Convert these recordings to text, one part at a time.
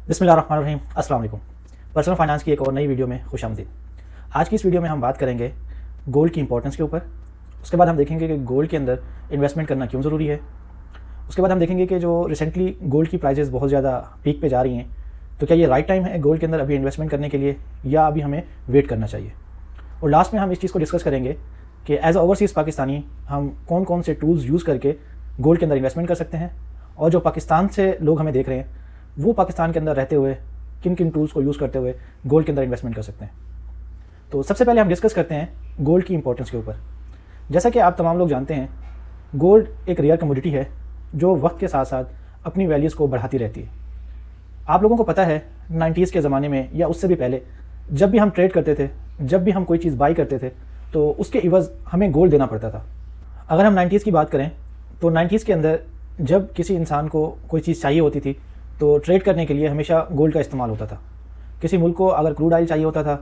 बिस्मिल्लाहिर्रहमानिर्रहीम, अस्सलाम वालेकुम। पर्सनल फाइनेंस की एक और नई वीडियो में खुशामदीद। आज की इस वीडियो में हम बात करेंगे गोल्ड की इंपॉर्टेंस के ऊपर। उसके बाद हम देखेंगे कि गोल्ड के अंदर इन्वेस्टमेंट करना क्यों ज़रूरी है। उसके बाद हम देखेंगे कि जो रिसेंटली गोल्ड की प्राइसेस बहुत ज़्यादा पीक पे जा रही हैं, तो क्या ये राइट टाइम है गोल्ड के अंदर अभी इन्वेस्टमेंट करने के लिए, या अभी हमें वेट करना चाहिए। और लास्ट में हम इस चीज़ को डिस्कस करेंगे कि एज ओवरसीज़ पाकिस्तानी हम कौन कौन से टूल्स यूज़ करके गोल्ड के अंदर इन्वेस्टमेंट कर सकते हैं, और जो पाकिस्तान से लोग हमें देख रहे हैं वो पाकिस्तान के अंदर रहते हुए किन किन टूल्स को यूज़ करते हुए गोल्ड के अंदर इन्वेस्टमेंट कर सकते हैं। तो सबसे पहले हम डिस्कस करते हैं गोल्ड की इंपॉर्टेंस के ऊपर। जैसा कि आप तमाम लोग जानते हैं, गोल्ड एक रेयर कमोडिटी है जो वक्त के साथ साथ अपनी वैल्यूज़ को बढ़ाती रहती है। आप लोगों को पता है 90s के ज़माने में या उससे भी पहले जब भी हम ट्रेड करते थे, जब भी हम कोई चीज़ बाई करते थे, तो उसके इवज़ हमें गोल्ड देना पड़ता था। अगर हम 90s की बात करें तो 90s के अंदर जब किसी इंसान को कोई चीज़ चाहिए होती थी तो ट्रेड करने के लिए हमेशा गोल्ड का इस्तेमाल होता था। किसी मुल्क को अगर क्रूड ऑयल चाहिए होता था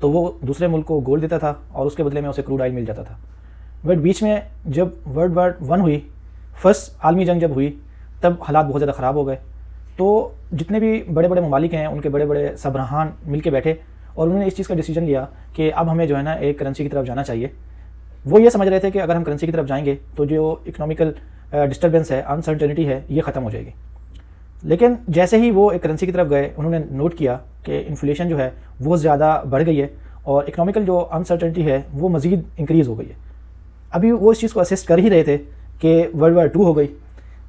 तो वो दूसरे मुल्क को गोल्ड देता था और उसके बदले में उसे क्रूड ऑयल मिल जाता था। बट बीच में जब वर्ल्ड वार वन हुई, फर्स्ट आलमी जंग जब हुई, तब हालात बहुत ज़्यादा ख़राब हो गए। तो जितने भी बड़े बड़े ममालिक हैं उनके बड़े बड़े सबराहान मिल के बैठे और उन्होंने इस चीज़ का डिसीजन लिया कि अब हमें जो है ना एक करेंसी की तरफ जाना चाहिए। वो ये समझ रहे थे कि अगर हम करेंसी की तरफ जाएंगे तो जो इकोनॉमिकल डिस्टर्बेंस है, अनसर्टेनिटी है, ये ख़त्म हो जाएगी। लेकिन जैसे ही वो एक करेंसी की तरफ गए, उन्होंने नोट किया कि इन्फ्लेशन जो है वो ज़्यादा बढ़ गई है और इकोनॉमिकल जो अनसर्टेनिटी है वो मज़ीद इंक्रीज़ हो गई है। अभी वो इस चीज़ को असिस्ट कर ही रहे थे कि वर्ल्ड वार 2 हो गई।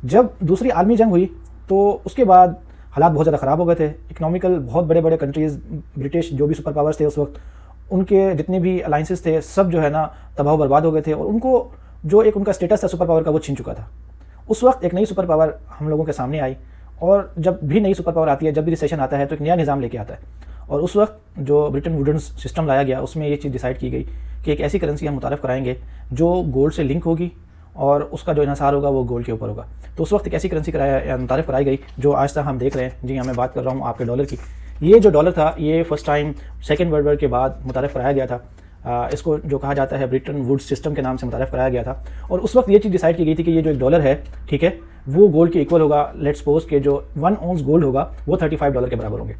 जब दूसरी आलमी जंग हुई तो उसके बाद हालात बहुत ज़्यादा ख़राब हो गए थे। इकोनॉमिकल बहुत बड़े बड़े कंट्रीज़, ब्रिटिश जो भी सुपर पावर्स थे उस वक्त, उनके जितने भी अलाइंसेस थे सब जो है ना तबाह बर्बाद हो गए थे और उनको जो एक उनका स्टेटस था सुपर पावर का वो छीन चुका था। उस वक्त एक नई सुपर पावर हम लोगों के सामने आई, और जब भी नई सुपर पावर आती है, जब भी रिसेशन आता है तो एक नया निज़ाम लेके आता है। और उस वक्त जो ब्रिटेन वुडन सिस्टम लाया गया उसमें ये चीज़ डिसाइड की गई कि एक ऐसी करेंसी हम मुतारफ़ कराएंगे जो गोल्ड से लिंक होगी और उसका जो इन्हिसार होगा वो गोल्ड के ऊपर होगा। तो उस वक्त एक ऐसी करेंसी मुतारफ़ कराई गई जो आज तक हम देख रहे हैं। जी हाँ, मैं बात कर रहा हूँ आपके डॉलर की। ये जो डॉलर था ये first time second world war के बाद मुतारफ़ कराया गया था। इसको जो कहा जाता है ब्रिटेन वुड्स सिस्टम के नाम से मुतारफ़ कराया गया था। और उस वक्त ये चीज़ डिसाइड की गई थी कि ये जो एक डॉलर है, ठीक है, वो गोल्ड के इक्वल होगा। लेट्स सपोज के जो 1 औंस गोल्ड होगा वो $35 के बराबर होंगे।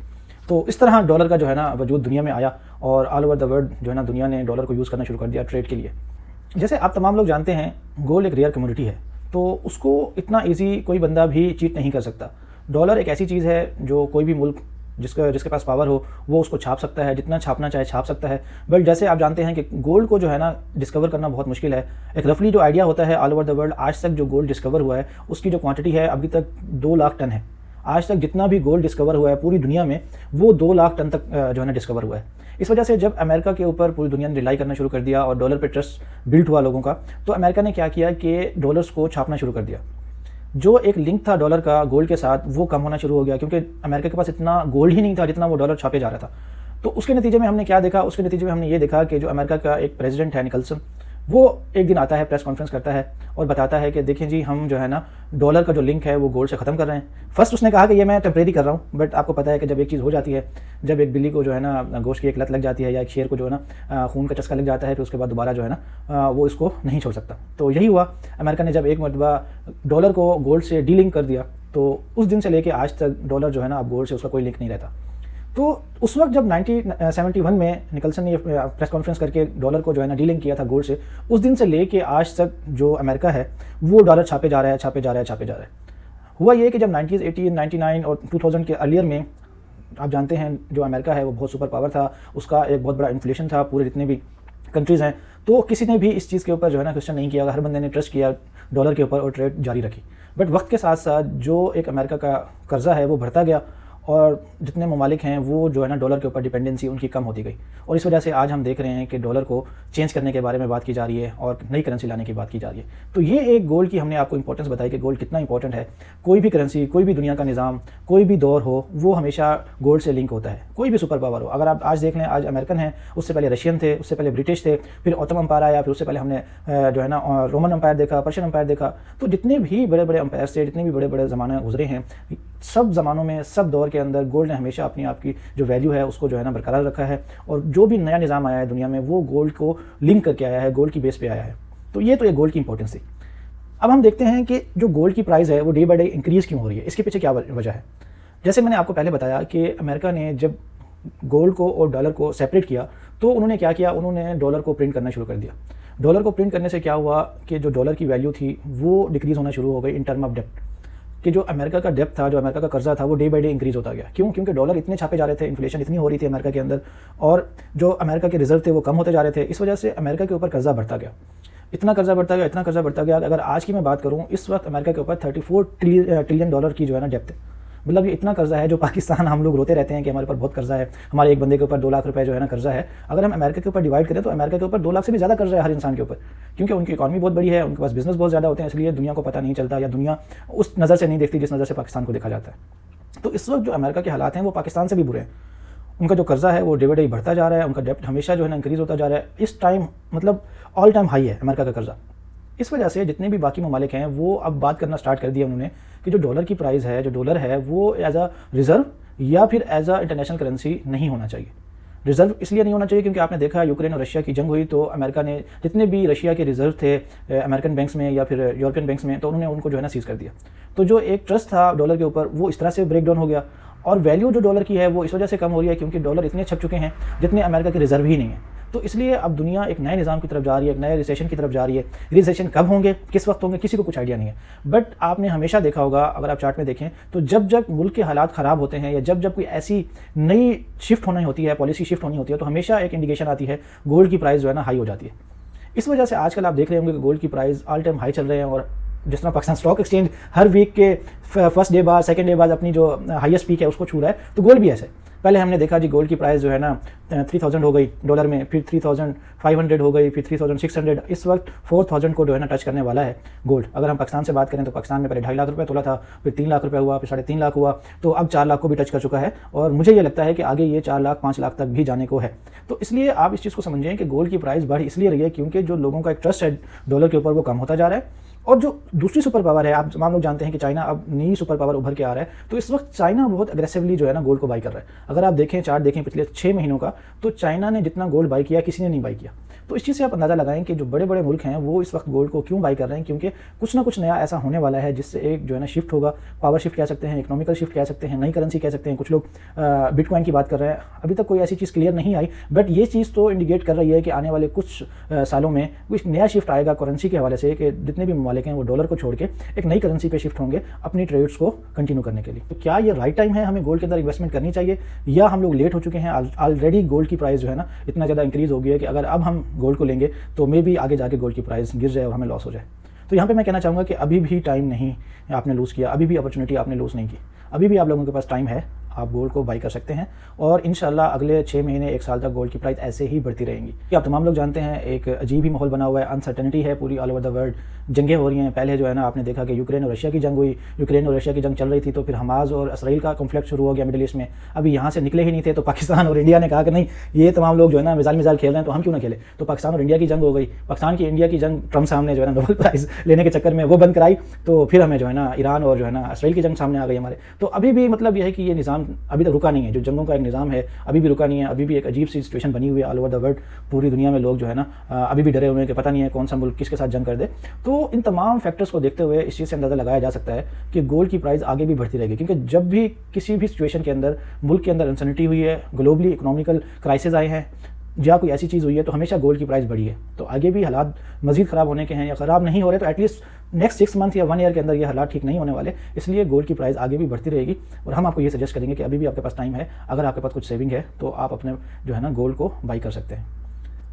तो इस तरह डॉलर का जो है ना वजूद दुनिया में आया और ऑल ओवर द वर्ल्ड जो है ना दुनिया ने डॉलर को यूज़ करना शुरू कर दिया ट्रेड के लिए। जैसे आप तमाम लोग जानते हैं, गोल्ड एक रेयर कमोडिटी है तो उसको इतना ईजी कोई बंदा भी चीट नहीं कर सकता। डॉलर एक ऐसी चीज़ है जो कोई भी मुल्क जिसके पास पावर हो वो उसको छाप सकता है, जितना छापना चाहे छाप सकता है। बट जैसे आप जानते हैं कि गोल्ड को जो है ना डिस्कवर करना बहुत मुश्किल है। एक रफली जो आइडिया होता है ऑल ओवर द वर्ल्ड आज तक जो गोल्ड डिस्कवर हुआ है उसकी जो क्वांटिटी है अभी तक 2 लाख टन है। आज तक जितना भी गोल्ड डिस्कवर हुआ है पूरी दुनिया में वो 2 लाख टन तक जो है ना डिस्कवर हुआ है। इस वजह से जब अमेरिका के ऊपर पूरी दुनिया ने रिलाई करना शुरू कर दिया और डॉलर पे ट्रस्ट बिल्ट हुआ लोगों का, तो अमेरिका ने क्या किया कि डॉलर्स को छापना शुरू कर दिया। जो एक लिंक था डॉलर का गोल्ड के साथ वो कम होना शुरू हो गया क्योंकि अमेरिका के पास इतना गोल्ड ही नहीं था जितना वो डॉलर छापे जा रहा था। तो उसके नतीजे में हमने क्या देखा, उसके नतीजे में हमने ये देखा कि जो अमेरिका का एक प्रेसिडेंट है निकलसन, वो एक दिन आता है, प्रेस कॉन्फ्रेंस करता है और बताता है कि देखें जी हम जो है ना डॉलर का जो लिंक है वो गोल्ड से ख़त्म कर रहे हैं। फर्स्ट उसने कहा कि ये मैं टेम्परेरी कर रहा हूँ, बट आपको पता है कि जब एक चीज़ हो जाती है, जब एक बिल्ली को जो है ना गोश्त की एक लत लग जाती है या एक शेर को जो है ना खून का चस्का लग जाता है, तो उसके बाद दोबारा जो है ना वो इसको नहीं छोड़ सकता। तो यही हुआ, अमेरिका ने जब एक मरतबा डॉलर को गोल्ड से डीलिंक कर दिया तो उस दिन से लेके आज तक डॉलर जो है ना अब गोल्ड से उसका कोई लिंक नहीं रहता। तो उस वक्त जब 1971 में निकलसन ने प्रेस कॉन्फ्रेंस करके डॉलर को जो है ना डीलिंक किया था गोल्ड से, उस दिन से लेके आज तक जो अमेरिका है वो डॉलर छापे जा रहा है, छापे जा रहा है, छापे जा रहा है। हुआ ये कि जब 1980, 99 और 2000 के अर्लियर में आप जानते हैं जो अमेरिका है वो बहुत सुपर पावर था, उसका एक बहुत बड़ा इन्फ्लेशन था, पूरे जितने भी कंट्रीज़ हैं, तो किसी ने भी इस चीज़ के ऊपर जो है ना क्वेश्चन नहीं किया। हर बंदे ने ट्रस्ट किया डॉलर के ऊपर और ट्रेड जारी रखी। बट वक्त के साथ साथ जो एक अमेरिका का कर्जा है वो बढ़ता गया और जितने ममालिक हैं वो जो है ना डॉलर के ऊपर डिपेंडेंसी उनकी कम होती गई और इस वजह से आज हम देख रहे हैं कि डॉलर को चेंज करने के बारे में बात की जा रही है और नई करेंसी लाने की बात की जा रही है। तो ये एक गोल्ड की हमने आपको इंपॉर्टेंस बताई कि गोल्ड कितना इंपॉर्टेंट है। कोई भी करेंसी, कोई भी दुनिया का निज़ाम, कोई भी दौर हो, वो हमेशा गोल्ड से लिंक होता है। कोई भी सुपर पावर हो, अगर आप आज देख लें, आज अमेरिकन है, उससे पहले रशियन थे, उससे पहले ब्रिटिश थे, फिर ऑटोमन अम्पायर आया, फिर उससे पहले हमने जो है ना रोमन अम्पायर देखा, पर्शियन अम्पायर देखा। तो जितने भी बड़े बड़े अम्पायर थे, जितने भी बड़े बड़े ज़माने गुजरे हैं, सब ज़मानों में, सब दौर के अंदर गोल्ड ने हमेशा अपनी आपकी जो वैल्यू है उसको जो है ना बरकरार रखा है। और जो भी नया निज़ाम आया है दुनिया में वो गोल्ड को लिंक करके आया है, गोल्ड की बेस पे आया है। तो ये तो एक गोल्ड की इंपॉर्टेंस थी। अब हम देखते हैं कि जो गोल्ड की प्राइस है वो डे बाय डे इंक्रीज़ क्यों हो रही है, इसके पीछे क्या वजह है। जैसे मैंने आपको पहले बताया कि अमेरिका ने जब गोल्ड को और डॉलर को सेपरेट किया तो उन्होंने क्या किया, उन्होंने डॉलर को प्रिंट करना शुरू कर दिया। डॉलर को प्रिंट करने से क्या हुआ कि जो डॉलर की वैल्यू थी वो डिक्रीज़ होना शुरू हो गई इन टर्म ऑफ डेप्ट, कि जो अमेरिका का डेप्ट था, जो अमेरिका का कर्जा था, वो डे बाई डे इंक्रीज़ होता गया। क्यों? क्योंकि डॉलर इतने छापे जा रहे थे, इन्फ्लेशन इतनी हो रही थी अमेरिका के अंदर, और जो अमेरिका के रिजर्व थे वो कम होते जा रहे थे। इस वजह से अमेरिका के ऊपर कर्जा बढ़ता गया, इतना कर्जा बढ़ता गया, इतना कर्जा बढ़ता गया। अगर आज की मैं बात करूँ, इस वक्त अमेरिका के ऊपर 34 ट्रिलियन डॉलर की जो है ना डेप्ट है। मतलब ये इतना कर्जा है जो पाकिस्तान, हम लोग रोते रहते हैं कि हमारे ऊपर बहुत कर्जा है, हमारे एक बंदे के ऊपर 2 लाख रुपए जो है ना कर्जा है। अगर हम अमेरिका के ऊपर डिवाइड करें तो अमेरिका के ऊपर 2 लाख से भी ज़्यादा कर्जा है हर इंसान के ऊपर, क्योंकि उनकी इकॉनमी बहुत बड़ी है, उनके पास बिजनेस बहुत ज़्यादा होते हैं, इसलिए दुनिया को पता नहीं चलता या दुनिया उस नज़र से नहीं देखती जिस नज़र से पाकिस्तान को देखा जाता है। तो इस वक्त जो अमेरिका के हालात हैं वो पाकिस्तान से भी बुरे हैं। उनका जो कर्जा है वो डे बाई डे बढ़ता जा रहा है, उनका डेप्ट हमेशा जो है ना इंक्रीज़ होता जा रहा है। इस टाइम मतलब ऑल टाइम हाई है अमेरिका का कर्जा। इस वजह से जितने भी बाकी ममालिक हैं वो अब बात करना स्टार्ट कर दिया उन्होंने कि जो डॉलर की प्राइस है, जो डॉलर है, वो एज अ रिज़र्व या फिर एज अ इंटरनेशनल करेंसी नहीं होना चाहिए। रिज़र्व इसलिए नहीं होना चाहिए क्योंकि आपने देखा यूक्रेन और रशिया की जंग हुई तो अमेरिका ने जितने भी रशिया के रिजर्व थे अमेरिकन बैंक्स में या फिर यूरोपियन बैंक्स में, तो उन्होंने उनको जो है ना सीज कर दिया। तो जो एक ट्रस्ट था डॉलर के ऊपर वो इस तरह से ब्रेक डाउन हो गया, और वैल्यू जो डॉलर की है वो इस वजह से कम हो रही है क्योंकि डॉलर इतने छप चुके हैं जितने अमेरिका के रिजर्व ही नहीं है। तो इसलिए अब दुनिया एक नए निज़ाम की तरफ जा रही है, एक नए रिसेशन की तरफ जा रही है। रिसेशन कब होंगे, किस वक्त होंगे, किसी को कुछ आइडिया नहीं है। बट आपने हमेशा देखा होगा, अगर आप चार्ट में देखें तो जब जब मुल्क के हालात ख़राब होते हैं या जब जब कोई ऐसी नई शिफ्ट होनी होती है, पॉलिसी शिफ्ट होनी होती है, तो हमेशा एक इंडिकेशन आती है, गोल्ड की प्राइस जो है ना हाई हो जाती है। इस वजह से आजकल आप देख रहे होंगे कि गोल्ड की प्राइस ऑल टाइम हाई चल रहे हैं, और जिस तरह पाकिस्तान स्टॉक एक्सचेंज हर वीक के फर्स्ट डे बाद, सेकंड डे बाद अपनी जो हाईएस्ट पीक है उसको छू रहा है, तो गोल्ड भी ऐसे। पहले हमने देखा जी गोल्ड की प्राइस जो है ना 3000 हो गई डॉलर में, फिर 3500 हो गई, फिर 3600, इस वक्त 4000 को जो है ना टच करने वाला है गोल्ड। अगर हम पाकिस्तान से बात करें तो पाकिस्तान में पहले 2.5 लाख रुपए तोला था, फिर 3 लाख रुपए हुआ, फिर 3.5 लाख हुआ, तो अब 4 लाख को भी टच कर चुका है, और मुझे ये लगता है कि आगे ये 4 लाख 5 लाख तक भी जाने को है। तो इसलिए आप इस चीज़ को समझें कि गोल्ड की प्राइस बढ़ इसलिए रही है क्योंकि जो लोगों का एक ट्रस्ट है डॉलर के ऊपर वो कम होता जा रहा है। और जो दूसरी सुपर पावर है, आप तमाम लोग जानते हैं कि चाइना अब नई सुपर पावर उभर के आ रहा है, तो इस वक्त चाइना बहुत अग्रेसिवली जो है ना गोल्ड को बाई कर रहा है। अगर आप देखें चार्ट देखें पिछले 6 महीनों का, तो चाइना ने जितना गोल्ड बाई किया किसी ने नहीं बाई किया। तो इस चीज़ से आप अंदाज़ा लगाएं कि जो बड़े बड़े मुल्क हैं वो इस वक्त गोल्ड को क्यों बाई कर रहे हैं, क्योंकि कुछ ना कुछ नया ऐसा होने वाला है जिससे एक जो है ना शिफ्ट होगा, पावर शिफ्ट कह सकते हैं, इकोनॉमिकल शिफ्ट कह सकते हैं, नई करेंसी कह सकते हैं। कुछ लोग बिटकॉइन की बात कर रहे हैं, अभी तक कोई ऐसी चीज़ क्लियर नहीं आई, बट ये चीज़ तो इंडिकेट कर रही है कि आने वाले कुछ सालों में कुछ नया शिफ्ट आएगा करेंसी के हवाले से, कि जितने भी ममालिक हैं वो डॉलर को छोड़ के एक नई करेंसी पे शिफ्ट होंगे अपनी ट्रेड्स को कंटिन्यू करने के लिए। तो क्या ये राइट टाइम है, हमें गोल्ड के अंदर इन्वेस्टमेंट करनी चाहिए, या हम लोग लेट हो चुके हैं? ऑलरेडी गोल्ड की प्राइस जो है ना इतना ज़्यादा इंक्रीज़ हो गई है कि अगर अब हम गोल्ड को लेंगे तो मे भी आगे जाके गोल्ड की प्राइस गिर जाए और हमें लॉस हो जाए। तो यहाँ पे मैं कहना चाहूँगा कि अभी भी टाइम नहीं आपने लूज़ किया, अभी भी अपॉर्चुनिटी आपने लूज़ नहीं की, अभी भी आप लोगों के पास टाइम है, आप गोल्ड को बाई कर सकते हैं, और इंशाल्लाह अगले 6 महीने 1 साल तक गोल्ड की प्राइस ऐसे ही बढ़ती रहेंगी। कि आप तमाम लोग जानते हैं एक अजीब ही माहौल बना हुआ है, अनसर्टेनिटी है पूरी ऑल ओवर द वर्ल्ड, जंगें हो रही हैं। पहले जो है ना आपने देखा कि यूक्रेन और रशिया की जंग हुई, यूक्रेन और रशिया की जंग चल रही थी, तो फिर हमास और इसराइल का कॉन्फ्लिक्ट शुरू हो गया मिडिल ईस्ट में। अभी यहाँ से निकले ही नहीं थे, तो पाकिस्तान और इंडिया ने कहा कि नहीं ये तमाम लोग जो है ना मिसाइल खेल रहे हैं तो हम क्यों ना खेले, तो पाकिस्तान और इंडिया की जंग हो गई। पाकिस्तान की इंडिया की जंग ट्रम्प सामने जो है ना नोबेल प्राइज़ लेने के चक्कर में वो बंद कराई, तो फिर हमें जो है ना ईरान और जो है ना इसराइल की जंग सामने आ गई हमारे। तो अभी भी मतलब यह है कि ये निज़ाम अभी तक रुका नहीं है, जो जंगों का एक निज़ाम है अभी भी रुका नहीं है, अभी भी एक अजीब सी सिचुएशन बनी हुई है ऑल ओवर द वर्ल्ड। पूरी दुनिया में लोग जो है ना अभी भी डरे हुए हैं कि पता नहीं है कौन सा मुल्क किसके साथ जंग कर दे। तो इन तमाम फैक्टर्स को देखते हुए इस चीज़ से अंदाज़ा लगाया जा सकता है कि गोल्ड की प्राइस आगे भी बढ़ती रहेगी, क्योंकि जब भी किसी भी सिचुएशन के अंदर मुल्क के अंदर अनसर्टेनिटी हुई है, ग्लोबली इकोनॉमिकल क्राइसिस आए हैं या कोई ऐसी चीज़ हुई है, तो हमेशा गोल्ड की प्राइस बढ़ी है। तो आगे भी हालात मज़ीद ख़राब होने के हैं, या ख़राब नहीं हो रहे तो एटलीस्ट नेक्स्ट 6 मंथ या 1 ईयर के अंदर ये हालात ठीक नहीं होने वाले, इसलिए गोल्ड की प्राइस आगे भी बढ़ती रहेगी। और हम आपको ये सजेस्ट करेंगे कि अभी भी आपके पास टाइम है, अगर आपके पास कुछ सेविंग है तो आप अपने जो है ना गोल्ड को बाई कर सकते हैं।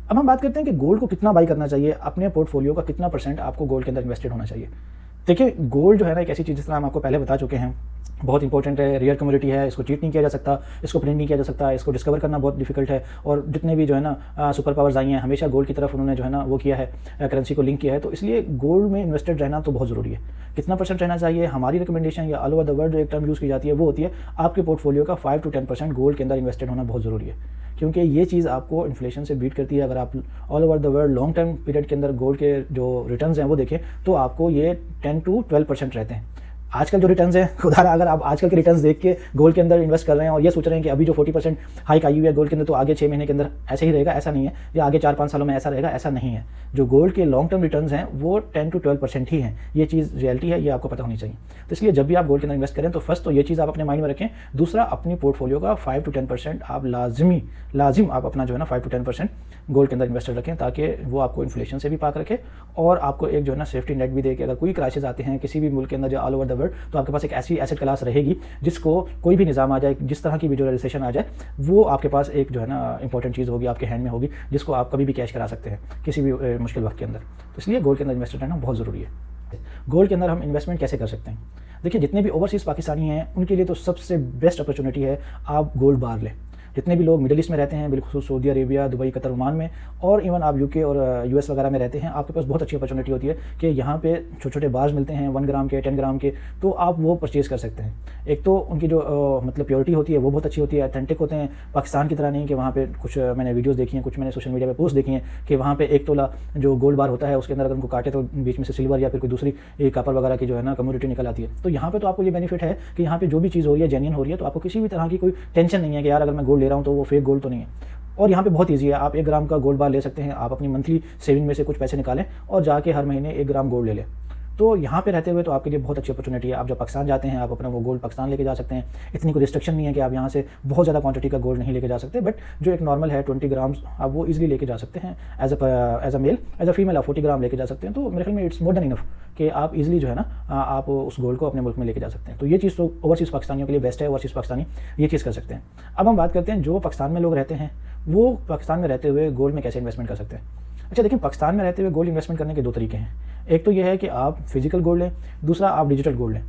अब हम बात करते हैं कि गोल्ड को कितना बाई करना चाहिए, अपने पोर्टफोलियो का कितना % आपको गोल्ड के अंदर इन्वेस्टेड होना चाहिए। देखिए गोल्ड जो है ना एक ऐसी चीज़ जिस तरह हम आपको पहले बता चुके हैं, बहुत इंपॉर्टेंट है, रेयर कमोडिटी है, इसको चीट नहीं किया जा सकता, इसको प्रिंट नहीं किया जा सकता, इसको डिस्कवर करना बहुत डिफिकल्ट है। और जितने भी जो है ना सुपर पावर्स आई हैं हमेशा गोल्ड की तरफ उन्होंने जो है ना वो किया है, करेंसी को लिंक किया है। तो इसलिए गोल्ड में इन्वेस्टेड रहना तो बहुत ज़रूरी है। कितना % रहना चाहिए, हमारी रिकमेंडेशन या ऑल ओवर द वर्ल्ड जो एक टर्म यूज़ की जाती है वो होती है आपके पोर्टफोलियो का 5 to 10% गोल्ड के अंदर इन्वेस्टेड होना बहुत ज़रूरी है, क्योंकि ये चीज़ आपको इन्फ्लेशन से बीट करती है। अगर आप all over the world long term period के अंदर गोल्ड के जो रिटर्न्स हैं वो देखें तो आपको ये 10 to 12% रहते हैं। आजकल जो रिटर्न्स हैं, खुदा अगर आप आजकल के रिटर्न्स देख के गोल्ड के अंदर इन्वेस्ट कर रहे हैं और ये सोच रहे हैं कि अभी जो 40% हाइक आई हुई है गोल्ड के अंदर तो आगे 6 महीने के अंदर ऐसे ही रहेगा, ऐसा नहीं है, या आगे 4-5 सालों में ऐसा रहेगा, ऐसा नहीं है। जो गोल्ड के लॉन्ग टर्म रिटर्न्स हैं वो 10 to 12% ही हैं। ये चीज़ रियलिटी है, ये आपको पता होनी चाहिए। तो इसलिए जब भी आप गोल्ड के अंदर इन्वेस्ट करें तो फर्स्ट तो ये चीज़ आप अपने माइंड में रखें। दूसरा, अपनी पोर्टफोलियो का 5 to 10% आप लाजिम आप अपना जो है ना 5 to 10% गोल्ड के अंदर इन्वेस्टेड रखें, ताकि वो आपको इन्फ्लेशन से भी पाक रखे और आपको एक जो है ना सेफ्टी नेट भी दे कि अगर कोई क्राइसिस आते हैं किसी भी मुल्क के अंदर जो ऑल ओवर द वर्ल्ड, तो आपके पास एक ऐसी एसेट क्लास रहेगी जिसको कोई भी निज़ाम आ जाए, जिस तरह की भी जो रिसेशन आ जाए, वो आपके पास एक जो है ना इंपॉर्टेंट चीज़ होगी, आपके हैंड में होगी, जिसको आप कभी भी कैश करा सकते हैं किसी भी मुश्किल वक्त के अंदर। तो इसलिए गोल्ड के अंदर इन्वेस्टेड रहना बहुत ज़रूरी है। गोल्ड के अंदर हम इन्वेस्टमेंट कैसे कर सकते हैं? देखिए, जितने भी ओवरसीज़ पाकिस्तानी हैं उनके लिए तो सबसे बेस्ट अपॉर्चुनिटी है आप गोल्ड बार लें। जितने भी लोग मिडिल ईस्ट में रहते हैं, बिल्कुल Saudi Arabia, Dubai, Qatar, Oman में, और इवन आप यूके और यूएस वगैरह में रहते हैं, आपके पास बहुत अच्छी अपॉर्चुनिटी होती है कि यहाँ पे छोटे छोटे बार्स मिलते हैं 1 ग्राम के, 10 ग्राम के, तो आप वो परचेज़ कर सकते हैं। एक तो उनकी जो मतलब प्योरिटी होती है वो बहुत अच्छी होती है, ऑथेंटिक होते हैं। पाकिस्तान की तरह नहीं कि वहाँ पे कुछ मैंने वीडियोज़ देखी हैं, कुछ मैंने सोशल मीडिया पर पोस्ट देखी हैं कि वहाँ पे 1 तोला जो गोल्ड बार होता है उसके अंदर अगर उनको काटे तो बीच में से सिल्वर या फिर कोई दूसरी कॉपर वगैरह की जो है ना कमोडिटी निकल आती है। तो यहाँ पे तो आपको ये बेनिफिट है कि यहाँ पे जो भी चीज़ हो रही है जेन्युइन हो रही है, तो आपको किसी भी तरह की कोई टेंशन नहीं है कि यार अगर मैं गोल्ड ले रहा हूँ तो वो फेक गोल्ड तो नहीं है। और यहाँ पे बहुत ईजी है, आप 1 ग्राम का गोल्ड बार ले सकते हैं। आप अपनी मंथली सेविंग में से कुछ पैसे निकालें और जाके हर महीने 1 ग्राम गोल्ड ले लें। तो यहाँ पे रहते हुए तो आपके लिए बहुत अच्छी अपॉर्चुनिटी है। आप जब पाकिस्तान जाते हैं आप अपना वो गोल्ड पाकिस्तान लेके जा सकते हैं। इतनी कोई रिस्ट्रिक्शन नहीं है कि आप यहाँ से बहुत ज़्यादा क्वांटिटी का गोल्ड नहीं लेके जा सकते, बट जो एक नॉर्मल है 20 ग्राम्स आप वो इजीली लेके जा सकते हैं। As a male, as a female आप 40 ग्राम लेके जा सकते हैं। तो मेरे ख्याल में इट्स मोर देन इनफ कि आप इजीली जो है ना आप उस गोल्ड को अपने मुल्क में लेके जा सकते हैं। तो ये चीज़ तो ओवरसीज़ पाकिस्तानियों के लिए बेस्ट है, ओवरसीज़ पाकिस्तानी ये चीज़ कर सकते हैं। अब हम बात करते हैं जो पाकिस्तान में लोग रहते हैं वो पाकिस्तान में रहते हुए गोल्ड में कैसे इन्वेस्टमेंट कर सकते हैं। अच्छा देखिए, पाकिस्तान में रहते हुए गोल्ड इन्वेस्टमेंट करने के 2 तरीके हैं। एक तो ये है कि आप फिजिकल गोल्ड लें, दूसरा आप डिजिटल गोल्ड लें।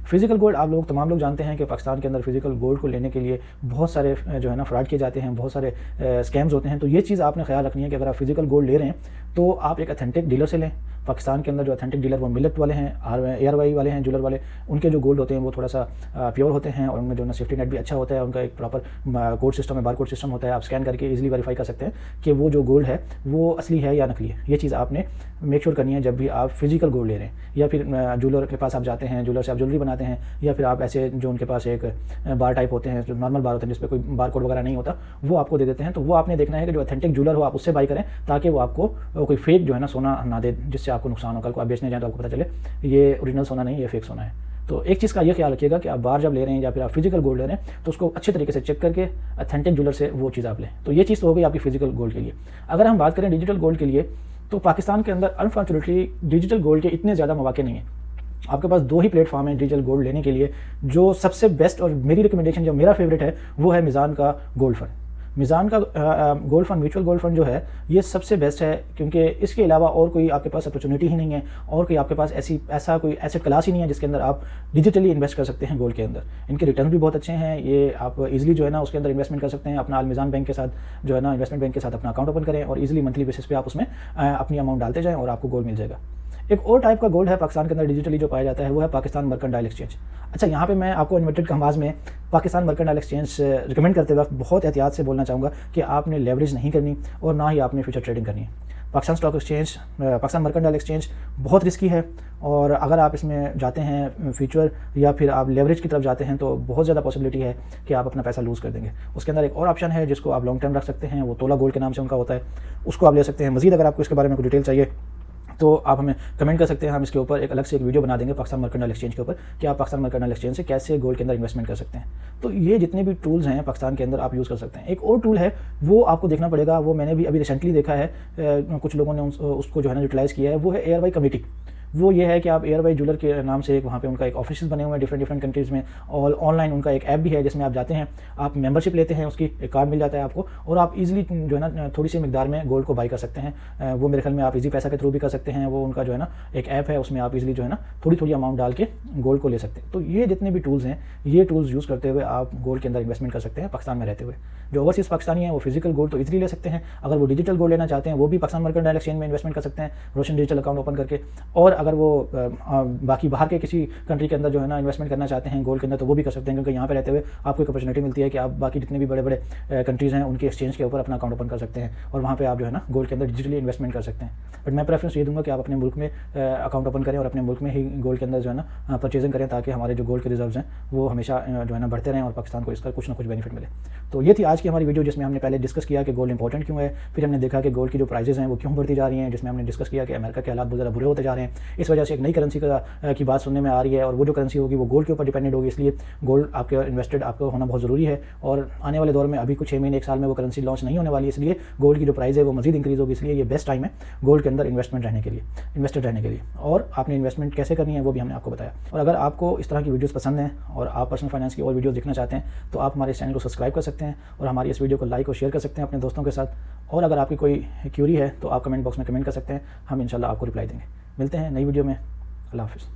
फिजिकल गोल्ड आप लोग तमाम लोग जानते हैं कि पाकिस्तान के अंदर फिजिकल गोल्ड को लेने के लिए बहुत सारे जो है ना फ्रॉड किए जाते हैं, बहुत सारे स्कैम्स होते हैं। तो ये चीज़ आपने ख्याल रखनी है कि अगर आप फिजिकल गोल्ड ले रहे हैं तो आप एक अथेंटिक डीलर से लें। पाकिस्तान के अंदर जो अथेंटिक डीलर वो मिलत वाले हैं, ARY वाले हैं, ज्वेलर वाले, उनके जो गोल्ड होते हैं वो थोड़ा सा प्योर होते हैं और उनमें जो ना सेफ्टी नेट भी अच्छा होता है। उनका एक प्रॉपर कोड सिस्टम है, बार कोड सिस्टम होता है। आप स्कैन करके इजीली वेरीफाई कर सकते हैं कि वो जो गोल्ड है वो असली है या नकली है। ये चीज़ आपने मेक श्योर करनी है जब भी आप फिजिकल गोल्ड ले रहे हैं। या फिर ज्वेलर के पास आप जाते हैं, ज्वेलर से आप ज्वेलरी बनाते हैं, या फिर आप ऐसे जो उनके पास एक बार टाइप होते हैं, जो नॉर्मल बार होते हैं जिस पर कोई बार कोड वगैरह नहीं होता, वो आपको दे देते हैं। तो वो आपने देखना है कि जो अथेंटिक ज्वेलर हो आप उससे बाई करें, ताकि वो आपको कोई फेक जो है ना सोना ना दे, जिससे आपको नुकसान हो। कल को आप बेचने जाए तो आपको पता चले ये ओरिजिनल सोना नहीं, ये फेक सोना है। तो एक चीज़ का ये ख्याल रखिएगा कि आप बार जब ले रहे हैं या फिर आप फिजिकल गोल्ड ले रहे हैं तो उसको अच्छे तरीके से चेक करके अथेंटिक ज्वेलर से वो चीज़ आप लें। तो ये चीज़ तो हो गई आपकी फिजिकल गोल्ड के लिए। अगर हम बात करें डिजिटल गोल्ड के लिए, तो पाकिस्तान के अंदर अनफॉर्चुनेटली डिजिटल गोल्ड के इतने ज़्यादा मौके नहीं हैं। आपके पास 2 ही प्लेटफॉर्म हैं डिजिटल गोल्ड लेने के लिए, जो सबसे बेस्ट और मेरी रिकमेंडेशन जो मेरा फेवरेट है वो है मीज़ान का गोल्ड फंड। मीज़ान का gold fund, mutual gold fund जो है ये सबसे बेस्ट है, क्योंकि इसके अलावा और कोई आपके पास अपॉर्चुनिटी ही नहीं है और कोई आपके पास ऐसा कोई एसेट क्लास ही नहीं है जिसके अंदर आप डिजिटली इन्वेस्ट कर सकते हैं गोल्ड के अंदर। इनके रिटर्न भी बहुत अच्छे हैं। ये आप इजीली जो है ना उसके अंदर इन्वेस्टमेंट कर सकते हैं। अपना मीज़ान बैंक के साथ जो है ना इन्वेस्टमेंट बैंक के साथ अपना अकाउंट ओपन करें और इजीली मंथली बेसिस पे आप उसमें अपनी अमाउंट डालते जाएँ और आपको गोल्ड मिल जाएगा। एक और टाइप का गोल्ड है पाकिस्तान के अंदर डिजिटली जो पाया जाता है वो है पाकिस्तान मर्केंटाइल एक्सचेंज। अच्छा, यहाँ पे मैं आपको इन्वर्टेड कॉमास में पाकिस्तान मर्केंटाइल एक्सचेंज रिकमेंड करते वक्त बहुत एहतियात से बोलना चाहूँगा कि आपने लेवरेज नहीं करनी और ना ही आपने फ्यूचर ट्रेडिंग करनी है। Pakistan stock exchange, Pakistan mercantile exchange बहुत रिस्की है और अगर आप इसमें जाते हैं फ्यूचर या फिर आप लेवरेज की तरफ जाते हैं तो बहुत ज़्यादा पॉसिबिलिटी है कि आप अपना पैसा लूज़ कर देंगे। उसके अंदर एक और ऑप्शन है जिसको आप लॉन्ग टर्म रख सकते हैं, वो तोला गोल्ड के नाम से उनका होता है, उसको आप ले सकते हैं। मज़ीद अगर आपको इसके बारे में कोई डिटेल चाहिए तो आप हमें कमेंट कर सकते हैं। हम इसके ऊपर एक अलग से एक वीडियो बना देंगे पाकिस्तान मर्केंटाइल एक्सचेंज के ऊपर कि आप पाकिस्तान मर्केंटाइल एक्सचेंज से कैसे गोल्ड के अंदर इन्वेस्टमेंट कर सकते हैं। तो ये जितने भी टूल्स हैं पाकिस्तान के अंदर आप यूज़ कर सकते हैं। एक और टूल है वो आपको देखना पड़ेगा, वो मैंने भी अभी रिसेंटली देखा है, कुछ लोगों ने उसको जो है ना यूटिलाइज़ किया है, वो है ARY कमेटी। वो ये है कि आप ARY ज्वेलर के नाम से एक वहाँ पे उनका एक ऑफिस बने हुए हैं डिफरेंट कंट्रीज़ में, और ऑनलाइन उनका एक ऐप भी है जिसमें आप जाते हैं, आप मेंबरशिप लेते हैं, उसकी एक कार्ड मिल जाता है आपको और आप इजीली जो है ना थोड़ी सी मिकदार में गोल्ड को बाई कर सकते हैं। वो मेरे ख्याल में आप इजी पैसा के थ्रू भी कर सकते हैं। वो उनका जो है ना एक ऐप है, उसमें आप इजीली जो है ना थोड़ी अमाउंट डाल के गोल्ड को ले सकते हैं। तो ये जितने भी टूल्स हैं, ये टूल्स यूज़ करते हुए आप गोल्ड के अंदर इन्वेस्टमेंट कर सकते हैं पाकिस्तान में रहते हुए। जो ओवरसीज़ पाकिस्तानी हैं वो फिजिकल गोल्ड तो इजीली ले सकते हैं। अगर वो डिजिटल गोल्ड लेना चाहते हैं वो भी पाकिस्तान मर्केंटाइल एक्सचेंज में इन्वेस्टमेंट कर सकते हैं, रोशन डिजिटल अकाउंट ओपन करके। और अगर वो बाकी बाहर के किसी कंट्री के अंदर जो है ना इन्वेस्टमेंट करना चाहते हैं गोल्ड के अंदर, तो वो भी कर सकते हैं, क्योंकि यहाँ पे रहते हुए आपको एक अपॉर्चुनिटी मिलती है कि आप बाकी जितने भी बड़े बड़े कंट्रीज़ हैं उनके एक्सचेंज के ऊपर अपना अकाउंट ओपन कर सकते हैं और वहाँ पे आप जो है ना गोल्ड के अंदर डिजिटली इन्वेस्टमेंट कर सकते हैं। बट मैं प्रेफरेंस ये दूंगा कि आप अपने मुल्क में अकाउंट ओपन करें और अपने मुल्क में ही गोल्ड के अंदर जो है ना परचेजिंग करें, ताकि हमारे जो गोल्ड के रिजर्व्स हैं वो हमेशा जो है ना बढ़ते रहें और पाकिस्तान को इसका कुछ ना कुछ बेनिफिट मिले। तो ये थी आज की हमारी वीडियो, जिसमें हमने पहले डिस्कस किया कि गोल्ड इंपॉर्टेंट क्यों है, फिर हमने देखा कि गोल्ड की जो प्राइजेस हैं वो क्यों बढ़ती जा रही हैं, जिसमें हमने डिस्कस किया कि अमेरिका के हालात बहुत ज़्यादा बुरे होते जा रहे हैं, इस वजह से एक नई करेंसी की बात सुनने में आ रही है और वो जो करेंसी होगी वो गोल्ड के ऊपर डिपेंडेंट होगी, इसलिए गोल्ड आपके इन्वेस्टेड आपको होना बहुत ज़रूरी है। और आने वाले दौर में अभी कुछ 6 महीने 1 साल में वो करेंसी लॉन्च नहीं होने वाली है, इसलिए गोल्ड की जो प्राइस है वो मजीद इंक्रीज़ होगी, इसलिए ये बेस्ट टाइम है गोल्ड के अंदर इन्वेस्टेड रहने के लिए। और आपने इन्वेस्टमेंट कैसे करनी है वो भी हमने आपको बताया। और अगर आपको इस तरह की वीडियोस पसंद हैं और आप पर्सनल फाइनेंस की और वीडियोस देखना चाहते हैं तो आप हमारे चैनल को सब्सक्राइब कर सकते हैं और हमारी इस वीडियो को लाइक और शेयर कर सकते हैं अपने दोस्तों के साथ। और अगर आपकी कोई क्यूरी है तो आप कमेंट बॉक्स में कमेंट कर सकते हैं, हम इंशाल्लाह आपको रिप्लाई देंगे। मिलते हैं नई वीडियो में। अल्लाह हाफ़िज़।